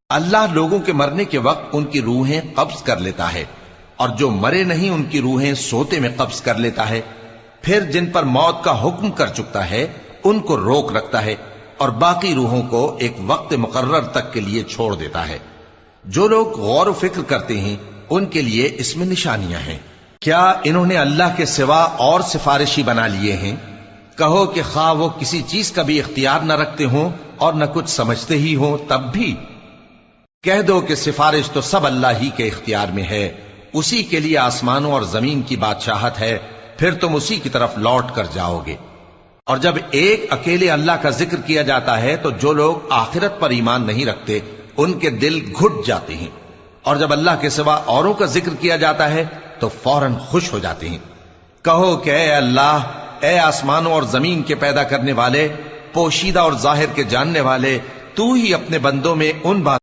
اللہ لوگوں کے مرنے کے وقت ان کی روحیں قبض کر لیتا ہے، اور جو مرے نہیں ان کی روحیں سوتے میں قبض کر لیتا ہے، پھر جن پر موت کا حکم کر چکتا ہے ان کو روک رکھتا ہے، اور باقی روحوں کو ایک وقت مقرر تک کے لیے چھوڑ دیتا ہے۔ جو لوگ غور و فکر کرتے ہیں ان کے لیے اس میں نشانیاں ہیں۔ کیا انہوں نے اللہ کے سوا اور سفارشی بنا لیے ہیں؟ کہو کہ خواہ وہ کسی چیز کا بھی اختیار نہ رکھتے ہوں اور نہ کچھ سمجھتے ہی ہوں تب بھی کہہ دو کہ سفارش تو سب اللہ ہی کے اختیار میں ہے، اسی کے لیے آسمانوں اور زمین کی بادشاہت ہے، پھر تم اسی کی طرف لوٹ کر جاؤ گے۔ اور جب ایک اکیلے اللہ کا ذکر کیا جاتا ہے تو جو لوگ آخرت پر ایمان نہیں رکھتے ان کے دل گھٹ جاتے ہیں، اور جب اللہ کے سوا اوروں کا ذکر کیا جاتا ہے تو فوراً خوش ہو جاتے ہیں۔ کہو کہ اے اللہ، اے آسمانوں اور زمین کے پیدا کرنے والے، پوشیدہ اور ظاہر کے جاننے والے، تو ہی اپنے بندوں میں ان باتوں